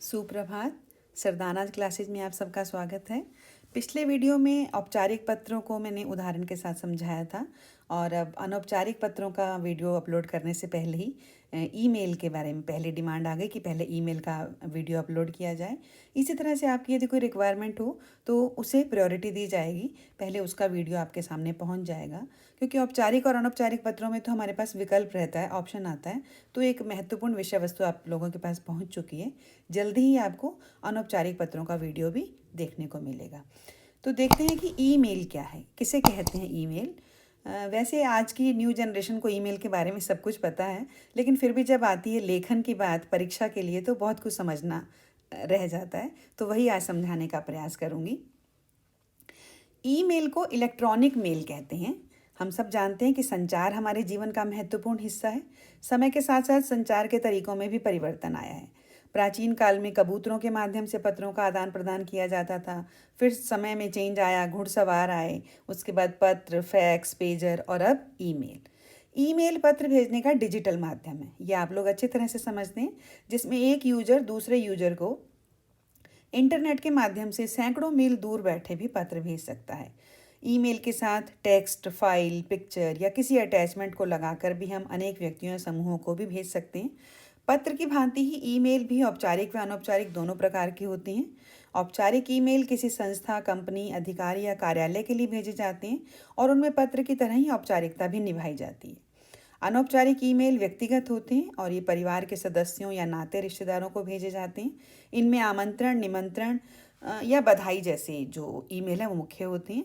सुप्रभात। सरदाना क्लासेस में आप सबका स्वागत है। पिछले वीडियो में औपचारिक पत्रों को मैंने उदाहरण के साथ समझाया था और अब अनौपचारिक पत्रों का वीडियो अपलोड करने से पहले ही ईमेल के बारे में पहले डिमांड आ गई कि पहले ईमेल का वीडियो अपलोड किया जाए। इसी तरह से आपकी यदि कोई रिक्वायरमेंट हो तो उसे प्रायोरिटी दी जाएगी, पहले उसका वीडियो आपके सामने पहुंच जाएगा। क्योंकि औपचारिक और अनौपचारिक पत्रों में तो हमारे पास विकल्प रहता है, ऑप्शन आता है। तो एक महत्वपूर्ण विषय वस्तु आप लोगों के पास पहुंच चुकी है। जल्दी ही आपको अनौपचारिक पत्रों का वीडियो भी देखने को मिलेगा। तो देखते हैं कि ईमेल क्या है, किसे कहते हैं ईमेल। वैसे आज की न्यू जनरेशन को ईमेल के बारे में सब कुछ पता है, लेकिन फिर भी जब आती है लेखन की बात परीक्षा के लिए तो बहुत कुछ समझना रह जाता है। तो वही आज समझाने का प्रयास करूँगी। ईमेल को इलेक्ट्रॉनिक मेल कहते हैं। हम सब जानते हैं कि संचार हमारे जीवन का महत्वपूर्ण हिस्सा है। समय के साथ साथ संचार के तरीकों में भी परिवर्तन आया है। प्राचीन काल में कबूतरों के माध्यम से पत्रों का आदान प्रदान किया जाता था। फिर समय में चेंज आया, घुड़सवार आए, उसके बाद पत्र, फैक्स, पेजर और अब ईमेल। ईमेल पत्र भेजने का डिजिटल माध्यम है, ये आप लोग अच्छी तरह से समझते हैं, जिसमें एक यूजर दूसरे यूजर को इंटरनेट के माध्यम से सैकड़ों मील दूर बैठे भी पत्र भेज सकता है। ईमेल के साथ टेक्स्ट, फाइल, पिक्चर या किसी अटैचमेंट को लगाकर भी हम अनेक व्यक्तियों या समूहों को भी भेज सकते हैं। पत्र की भांति ही ईमेल भी औपचारिक व अनौपचारिक दोनों प्रकार की होती हैं। औपचारिक ईमेल किसी संस्था, कंपनी, अधिकारी या कार्यालय के लिए भेजे जाते हैं और उनमें पत्र की तरह ही औपचारिकता भी निभाई जाती है। अनौपचारिक ईमेल व्यक्तिगत होते हैं और ये परिवार के सदस्यों या नाते रिश्तेदारों को भेजे जाते हैं। इनमें आमंत्रण, निमंत्रण या बधाई जैसे जो ईमेल है वो मुख्य होते हैं।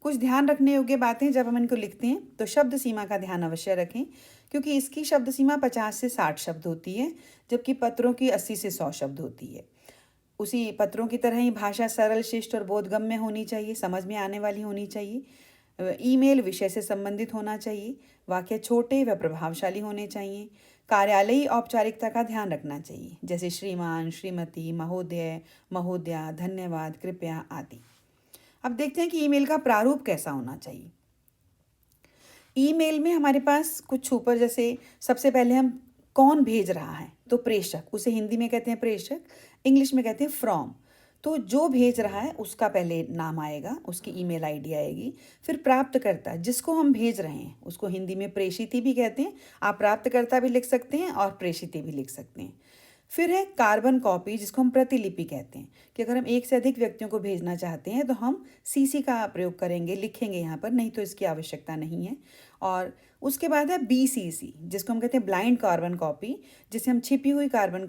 कुछ ध्यान रखने योग्य बातें, जब हम इनको लिखते हैं तो शब्द सीमा का ध्यान अवश्य रखें, क्योंकि इसकी शब्द सीमा 50 से 60 शब्द होती है, जबकि पत्रों की 80 से 100 शब्द होती है। उसी पत्रों की तरह ही भाषा सरल, शिष्ट और बोधगम्य होनी चाहिए, समझ में आने वाली होनी चाहिए। ईमेल विषय से संबंधित होना चाहिए। वाक्य छोटे व प्रभावशाली होने चाहिए। कार्यालयी औपचारिकता का ध्यान रखना चाहिए, जैसे श्रीमान, श्रीमती, महोदय, महोदया, धन्यवाद, कृपया आदि। अब देखते हैं कि ईमेल का प्रारूप कैसा होना चाहिए। ईमेल में हमारे पास कुछ ऊपर, जैसे सबसे पहले हम कौन भेज रहा है तो प्रेषक, उसे हिंदी में कहते हैं प्रेषक, इंग्लिश में कहते हैं फ्रॉम। तो जो भेज रहा है उसका पहले नाम आएगा, उसकी ईमेल आईडी आएगी। फिर प्राप्तकर्ता, जिसको हम भेज रहे हैं, उसको हिंदी में प्रेषिती भी कहते हैं। आप प्राप्तकर्ता भी लिख सकते हैं और प्रेषिती भी लिख सकते हैं। फिर है कार्बन कॉपी, जिसको हम प्रतिलिपि कहते हैं, कि अगर हम एक से अधिक व्यक्तियों को भेजना चाहते हैं तो हम सीसी का प्रयोग करेंगे, लिखेंगे यहाँ पर, नहीं तो इसकी आवश्यकता नहीं है। और उसके बाद है बीसीसी, जिसको हम कहते हैं ब्लाइंड कार्बन कॉपी, जिसे हम छिपी हुई कार्बन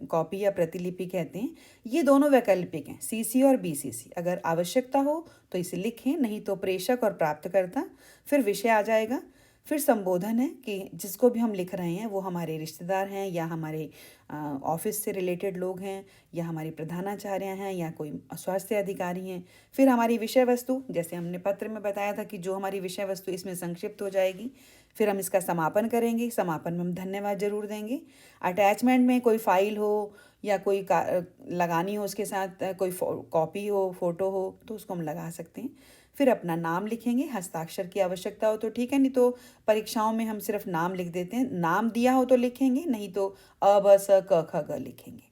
कॉपी या प्रतिलिपि कहते हैं। ये दोनों वैकल्पिक हैं, सीसी और बीसीसी। अगर आवश्यकता हो तो इसे लिखें, नहीं तो प्रेषक और प्राप्तकर्ता। फिर विषय आ जाएगा। फिर संबोधन है कि जिसको भी हम लिख रहे हैं वो हमारे रिश्तेदार हैं या हमारे ऑफिस से रिलेटेड लोग हैं या हमारी प्रधानाचार्य हैं या कोई स्वास्थ्य अधिकारी हैं। फिर हमारी विषय वस्तु, जैसे हमने पत्र में बताया था कि जो हमारी विषय वस्तु इसमें संक्षिप्त हो जाएगी। फिर हम इसका समापन करेंगे, समापन में हम धन्यवाद जरूर देंगे। अटैचमेंट में कोई फाइल हो या कोई लगानी हो, उसके साथ कोई कॉपी हो, फोटो हो, तो उसको हम लगा सकते हैं। फिर अपना नाम लिखेंगे, हस्ताक्षर की आवश्यकता हो तो ठीक है, नहीं तो परीक्षाओं में हम सिर्फ नाम लिख देते हैं। नाम दिया हो तो लिखेंगे, नहीं तो अ ब स क ख ग लिखेंगे।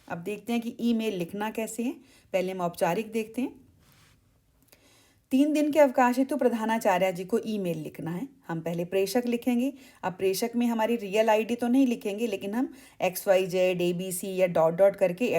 अब देखते हैं कि ईमेल लिखना कैसे है। पहले हम औपचारिक देखते हैं। 3 दिन के अवकाश हेतु प्रधानाचार्य जी को ईमेल लिखना है। हम पहले प्रेषक लिखेंगे। अब प्रेषक में हमारी रियल आईडी तो नहीं लिखेंगे, लेकिन हम XYZ ABC या डॉट डॉट करके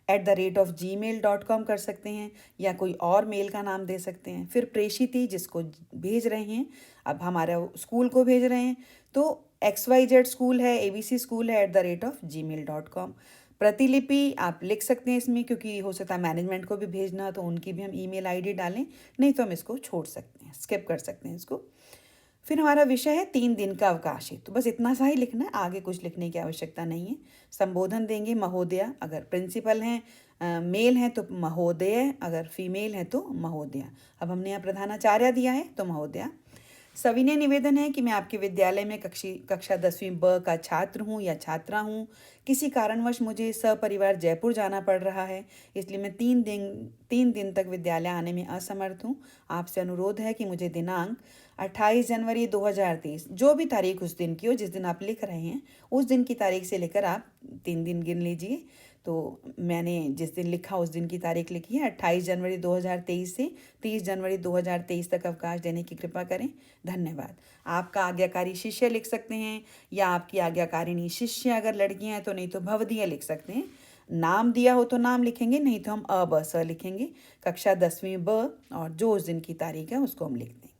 @gmail.com कर सकते हैं, या कोई और मेल का नाम दे सकते हैं। फिर प्रेषिती, जिसको भेज रहे हैं, अब हमारा स्कूल को भेज रहे हैं तो XYZ स्कूल है, ABC स्कूल है @gmail.com। प्रतिलिपि आप लिख सकते हैं इसमें, क्योंकि हो सकता है मैनेजमेंट को भी भेजना, तो उनकी भी हम ईमेल आईडी डालें, नहीं तो हम इसको छोड़ सकते हैं, स्किप कर सकते हैं इसको। फिर हमारा विषय है 3 दिन का अवकाश है, तो बस इतना सा ही लिखना है, आगे कुछ लिखने की आवश्यकता नहीं है। संबोधन देंगे महोदया, अगर प्रिंसिपल हैं, मेल हैं तो महोदय, अगर फीमेल है तो महोदया। अब हमने यहाँ प्रधानाचार्य दिया है तो महोदया। सविनय निवेदन है कि मैं आपके विद्यालय में कक्षा 10वीं ब का छात्र हूँ या छात्रा हूँ। किसी कारणवश मुझे सपरिवार जयपुर जाना पड़ रहा है, इसलिए मैं 3 दिन तक विद्यालय आने में असमर्थ हूँ। आपसे अनुरोध है कि मुझे दिनांक 28 जनवरी 2023, जो भी तारीख उस दिन की हो, जिस दिन आप लिख रहे हैं, उस दिन की तारीख से लेकर आप 3 दिन गिन लीजिए। तो मैंने जिस दिन लिखा उस दिन की तारीख लिखी है, 28 जनवरी 2023 से 30 जनवरी 2023 तक अवकाश देने की कृपा करें। धन्यवाद। आपका आज्ञाकारी शिष्य लिख सकते हैं, या आपकी आज्ञाकारिणी शिष्य अगर लड़कियां हैं तो, नहीं तो भवदीय लिख सकते हैं। नाम दिया हो तो नाम लिखेंगे, नहीं तो हम अ ब स लिखेंगे। कक्षा 10वीं ब, और जो उस दिन की तारीख है उसको हम लिख देंगे।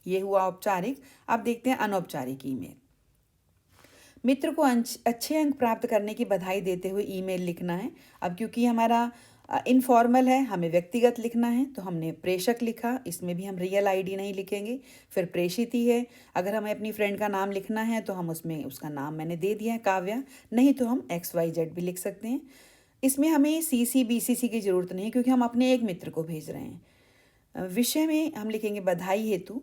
ये हुआ औपचारिक। अब देखते हैं अनौपचारिक ईमेल। मित्र को अच्छे अंक प्राप्त करने की बधाई देते हुए ईमेल लिखना है। अब क्योंकि हमारा इनफॉर्मल है, हमें व्यक्तिगत लिखना है, तो हमने प्रेषक लिखा। इसमें भी हम रियल आईडी नहीं लिखेंगे। फिर प्रेषित ही है। अगर हमें अपनी फ्रेंड का नाम लिखना है तो हम उसमें उसका नाम मैंने दे दिया है, काव्या, नहीं तो हम XYZ भी लिख सकते हैं। इसमें हमें CC BCC की ज़रूरत नहीं, क्योंकि हम अपने एक मित्र को भेज रहे हैं। विषय में हम लिखेंगे बधाई हेतु।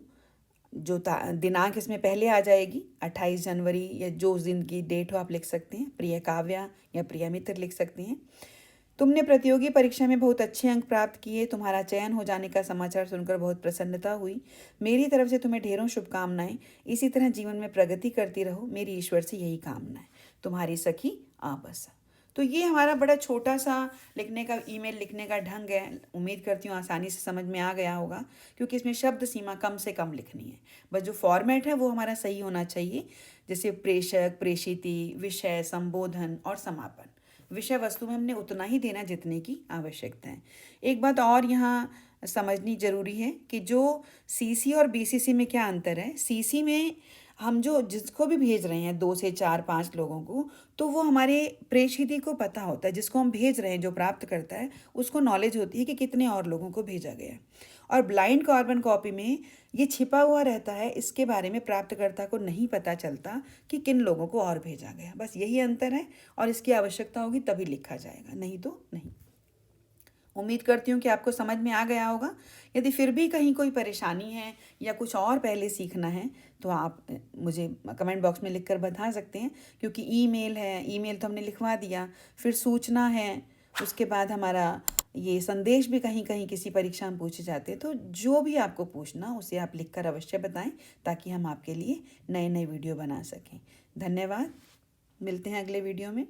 जो दिनांक इसमें पहले आ जाएगी 28 जनवरी, या जो उस दिन की डेट हो आप लिख सकते हैं। प्रिय काव्या या प्रिय मित्र लिख सकते हैं। तुमने प्रतियोगी परीक्षा में बहुत अच्छे अंक प्राप्त किए। तुम्हारा चयन हो जाने का समाचार सुनकर बहुत प्रसन्नता हुई। मेरी तरफ से तुम्हें ढेरों शुभकामनाएं। इसी तरह जीवन में प्रगति करती रहो, मेरी ईश्वर से यही कामना है। तुम्हारी सखी आपस। तो ये हमारा बड़ा छोटा सा लिखने का, ईमेल लिखने का ढंग है। उम्मीद करती हूँ आसानी से समझ में आ गया होगा, क्योंकि इसमें शब्द सीमा कम से कम लिखनी है। बस जो फॉर्मेट है वो हमारा सही होना चाहिए, जैसे प्रेषक, प्रेषिती, विषय, संबोधन और समापन। विषय वस्तु में हमने उतना ही देना जितने की आवश्यकता है। एक बात और यहाँ समझनी जरूरी है कि जो CC और BCC में क्या अंतर है। CC में हम जो जिसको भी भेज रहे हैं 2 से 4 5 लोगों को, तो वो हमारे प्रेषिती को पता होता है, जिसको हम भेज रहे हैं, जो प्राप्त करता है उसको नॉलेज होती है कि कितने और लोगों को भेजा गया। और ब्लाइंड कार्बन कॉपी में ये छिपा हुआ रहता है, इसके बारे में प्राप्तकर्ता को नहीं पता चलता कि किन लोगों को और भेजा गया। बस यही अंतर है, और इसकी आवश्यकता होगी तभी लिखा जाएगा, नहीं तो नहीं। उम्मीद करती हूँ कि आपको समझ में आ गया होगा। यदि फिर भी कहीं कोई परेशानी है या कुछ और पहले सीखना है तो आप मुझे कमेंट बॉक्स में लिखकर बता सकते हैं, क्योंकि ईमेल है, ईमेल तो हमने लिखवा दिया, फिर सूचना है, उसके बाद हमारा ये संदेश भी कहीं कहीं किसी परीक्षा में पूछे जाते हैं। तो जो भी आपको पूछना उसे आप लिखकर अवश्य बताएं, ताकि हम आपके लिए नए नए वीडियो बना सकें। धन्यवाद। मिलते हैं अगले वीडियो में।